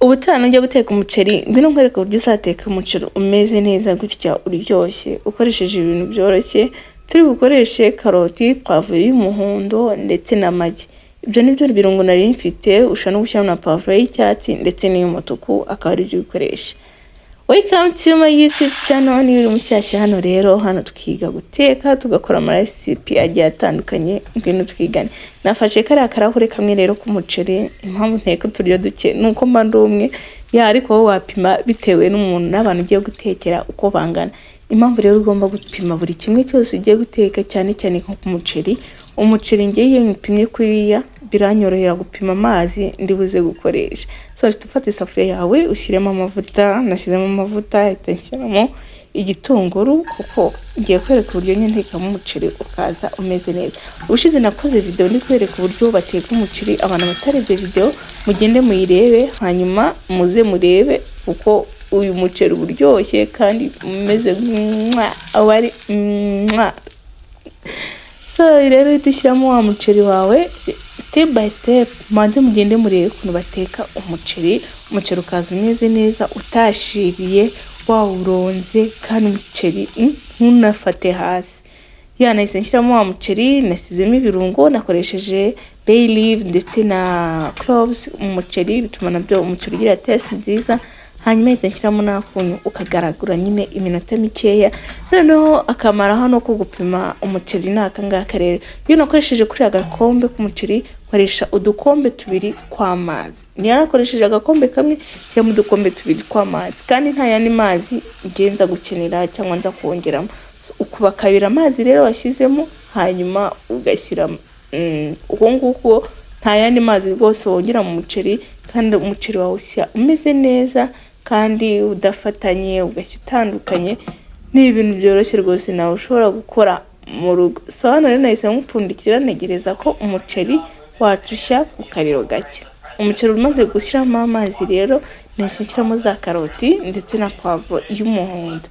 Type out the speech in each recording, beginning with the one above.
ubutaha nujya guteka umuceri ngwino nkwereka uburyo uzateka umuceri umeze neza gutya uryoshye ukoresheje ibintu byoroshye. Turi bukoreshe karoti, pavuro y'umuhondo ndetse n'amagi. Ibyo nibyo birungo nari mfite, ushobora no gushyiramo na pavuro y'icyatsi ndetse n'iy'umutuku akaba ari byo ukoresha. Welcome to my YouTube channel. Ni uri mushyashya hano rero, hano twiga guteka tugakora ama recipe agiye atandukanye, ngwino twigane. Nafashe kariya karahure kamwe rero k'umuceri, impamvu nteka uturyo duke nuko mba ndumwe ariko wowe wapima bitewe n'umuntu n'abantu ugiye gutekera uko bangana. Impamvu rero ugomba gupima buri kimwe cyose ugiye guteka, cyane cyane nko ku muceri. Umuceri ngiye iyo nyipimye kuriya biranyorohera gupima amazi ndibuze gukoresha. So ufata isafuriya yawe ushyiremo amavuta, nashyizemo amavuta, nshyiramo igitunguru kuko ngiye kwereka uburyo ntekamo umuceri ukaza umeze neza. Ubushize nakoze video ndi kwereka uburyo bateka umuceri, abantu batarebye video mugende muyirebe hanyuma muze murebe kuko uyu muceri uryoshye kandi umeze awari So rero dushyiramo wa muceri wawe step by step, manze mugende murebe ukuntu bateka umuceri ukaza umeze neza utashiriye wawuronze kandi umuceri ntunafate hasi. Nahise nshyiramo wa muceri, nasizemo ibirungo, nakoresheje bay leaf ndetse na cloves. Umuceri bituma nabyo umuceri ugira taste nziza. Hanyuma nshyiramo n'akunyu ukagaragura nyine iminota mikeya. Noneho akamara hano ko gupima umuceri naka ngaka rero, iyo nakoresheje kuri agakombe k'umuceri nkoresha udukombe tubiri kw'amazi. Niyo nakoresheje agakombe kamwe cyangwa udukombe tubiri kw'amazi, kandi nta yandi mazi ngenza gukenera cyangwa nza kongeramo. Ukuba kabira amazi rero washyizemo, hanyuma ugashyira uko nguko nta yandi mazi rwose wongera mu muceri, kandi umuceri wawe usya umeze neza kandi udafatanye ugashya utandukanye. Ni ibintu byoroshye rwose nawe ushobora gukora mu rugo. So hano rero nahise nkupfundikira ntegereza ko umuceri wacushya ku kariro gake. Umuceri umaze gushyiramo amazi rero nahise nshyiramo za karoti ndetse na pavuro y'umuhondo.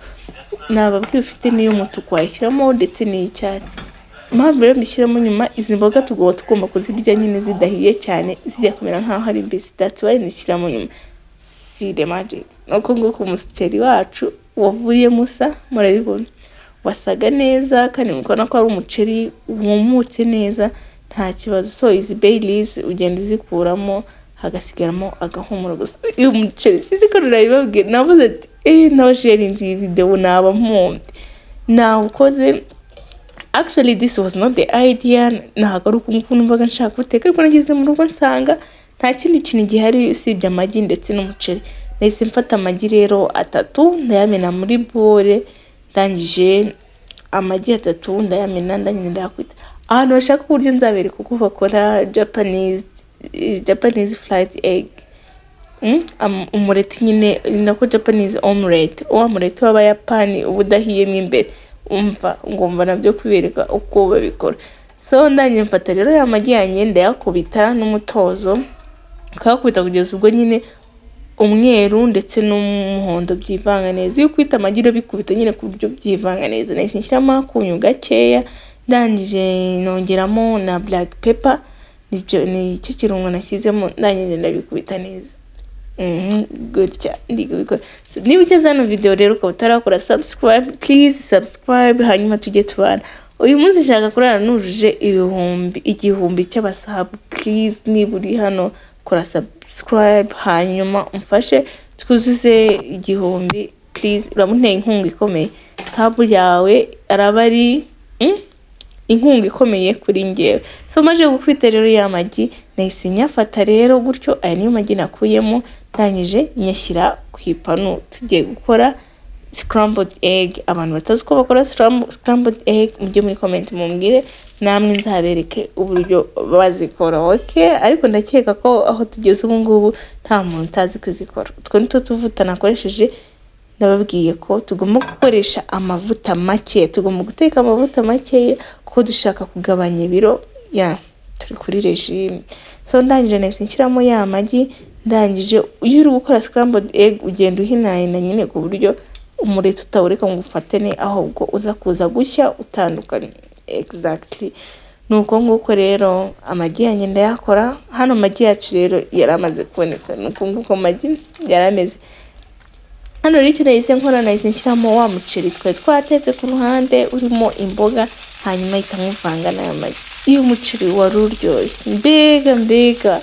Nababwiye ufite n'iy'umutuku wayishyiramo ndetse n'iy'icyatsi. Impamvu rero mbishyiramo nyuma, izi mboga tugomba kuzirya nyine zidahiye cyane, zijya kumera nkaho ari mbisi. That's why nishyiramo nyuma. See the magic. Nuko nguko umuceri wacu wavuye musa, murabibona wasaga neza kandi mukona ko ari umuceri wumutse neza nta kibazo. So izi bay leaves ugenda uzikuramo hagasigaramo agahumuro gusa. Uyu muceri sizi ko rurabibabwira, navuze ati nabasharinze iyi video naba mpumbye nawukoze. Actually this was not the idea, ntago ari ukuntu numvaga nshaka guteka, ariko nageze mu rugo nsanga nta kindi kintu gihari usibye amagi ndetse n'umuceri. Nahise mfata amagi rero 3 ndayamena muri bore, ndangije amagi 3 ndayamena ndayakwita. Ahantu bashaka uburyo nzabereka uko bakora Japanese fried egg, umureti nyine nako Japanese omelette, omelette w'abayapani ubudahiyemo imbere. Ngomba nabyo kwibereka uko babikora. So ndanye mfata rero ya magi yanjye ndayakubita n'umutozo, ukakubita kugeza ubwo nyine umweru ndetse n'umuhondo byivanga neza. Iyo kwita amagi rero bikubita nyine ku buryo byivanga neza. Nahise nshyiramo akunyu gakeya, ndangije nongeramo na black pepper. Ni icyo kirungo nashyizemo, ndangije ndabikubita neza. Gutya ndigubikora. So niba ugeze hano video rero ukaba utarakora subscribe, please subscribe hanyuma tujye tubana. Uyu munsi nshaka kurara nujuje igihumbi cy'abasahabu. Please niba uri hano kora subscribe hanyuma umfashe twuzuze igihumbi. Please uramunteye inkunga ikomeye. Sabu yawe araba ari inkunga ikomeye kuri ngewe. So maje gukubita rero ya magi, nahise nyafata rero gutyo. Aya niyo magi nakuyemo, ndangije nyashyira ku ipanu. Tugiye gukora scrambled egg. Abantu batazi ko bakora scrambled egg mujye muri comment mumbwire, namwe nzabereke uburyo bazikora. Okay, ariko ndakeka ko aho tugeze ubu ngubu nta muntu utazi kuzikora. Utwo nito tuvuta nakoresheje, ndababwiye ko tugomba gukoresha amavuta make, tugomba guteka amavuta make kuko dushaka kugabanya ibiro. Turi kuri regime. So ndangije nahise nshyiramo ya magi, ndangije iyo uri gukora scrambled egg ugenda uhinahina nyine ku buryo umureti utawureka ngo ufatane, ahubwo uza kuza gushya utandukanye. Exactly. nuko nguko rero amagi yanjye ndayakora. Hano amagi yacu rero yaramaze kuboneka, nuko nguko amagi yarameze. Hano rero icyo nahise nkora, nahise nshyiramo wa muceri twari twatetse ku ruhande urimo imboga, hanyuma ahita nkuvanga n'aya magi. Iyo umuceri wari uryoshye mbega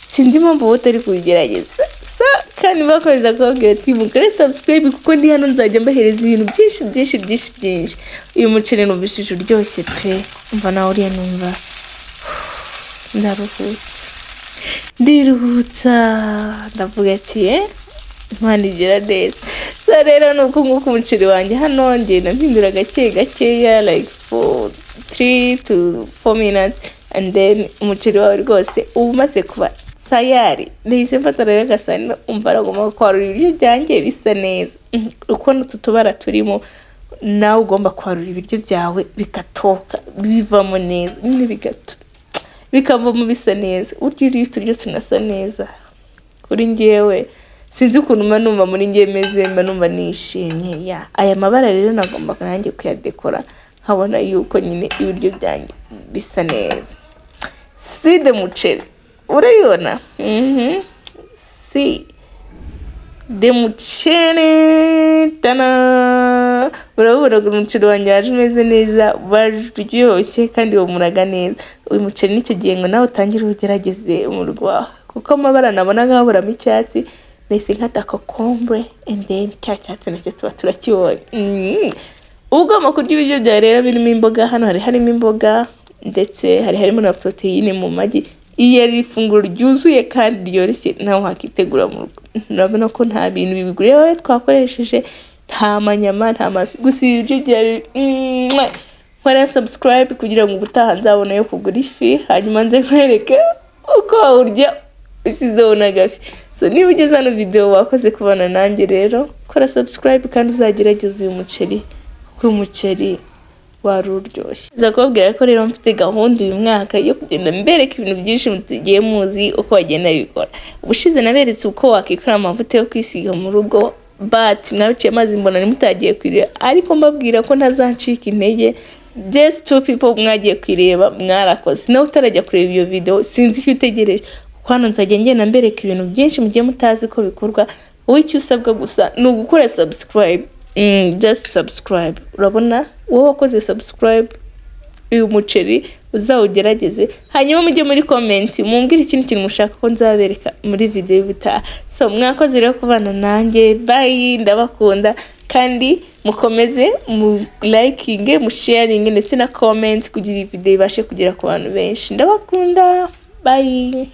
sinzi impamvu wowe utari kubigerageza. Kandi bakomeza kubabwira ati mukore subscribe kuko ndi hano nzajya mbahereza ibintu byinshi. Uyu muceri numvishije uryoshye pe, umva nawe uriya numva ndiruhutsa ndavuga ati Imana igira neza. So rero nuko nguko umuceri wanjye hano ngenda mpindura gakeya like for 3 to 4 minutes, and then umuceri wawe rwose uba umaze kuba sayari. Nahise mfata rero agasahani, umva aragomba kwarura ibiryo byanjye bisa neza. Uko n'utubara turimo, nawe ugomba kwarura ibiryo byawe bigatoka bivamo neza, nyine bikavamo bisa neza. Uryo uriye uturyo tunasa neza. Kuri njyewe sinzi ukuntu mba numva muri njye meze, mba numva nishimye. Aya mabara rero nagomba nanjye kuyadekora, nkabona yuko nyine ibiryo byanjye bisa neza. Si de muceri urayibona? Si de muceri tana. Urabona ko umuceri wanjye waje umeze neza, waryoshye kandi wumuraga neza. Uyu muceri nicyo gihe ngo nawe utangire ugerageze umurwa, kuko amabara nabonaga haburamo icyatsi, nahise nkata kokombure and then cya cyatsi nacyo tuba turakibonye. Ugomba kurya ibiryo byawe rero birimo imboga. Hano harimo imboga ndetse harimo na proteine mu magi. Iyo ari ifunguro ryuzuye kandi ryoroshye nawe wakitegura mu rugo. Urabona ko nta bintu bibiguriye wowe twakoresheje, nta manyama, nta mafi, gusa ibiryo byari nkora subscribe kugira ngo ubutaha nzabona yo kugura ifi, hanyuma nze nkwereke uko urya usizeho n'agafi. So niba ugeze hano video wakoze kubana nanjye rero, kora subscribe kandi uzagerageza uyu muceri kuko umuceri wari uryoshye. Nza kubabwira ko rero mfite gahunda uyu mwaka yo kugenda mbereka ibintu byinshi mutigiye muzi uko bagenda bikora. Ubushize naberetse uko wakikora amavuta yo kwisiga mu rugo, but mwaruciye amazi mbona nimutagiye kwireba, ariko mbabwira ko ntazancika intege. These 2 people mwagiye kwireba mwarakoze. Nawe utarajya kureba iyo video sinzi icyo utegereje, kuko hano nzajya ngenda mbereka ibintu byinshi mugiye mutazi ko bikorwa. Wowe icyo usabwa gusa ni ugukora subscribe. Just subscribe. Urabona wowe wakoze subscribe, uyu muceri uzawugerageze, hanyuma mujye muri comment mumbwire ikindi kintu mushaka ko nzabereka muri video y'ubutaha. So mwakoze rero kubana nanjye, bye, ndabakunda kandi mukomeze mu liking, mu sharing ndetse na comment kugira iyi video ibashe kugera ku bantu benshi. Ndabakunda, bye.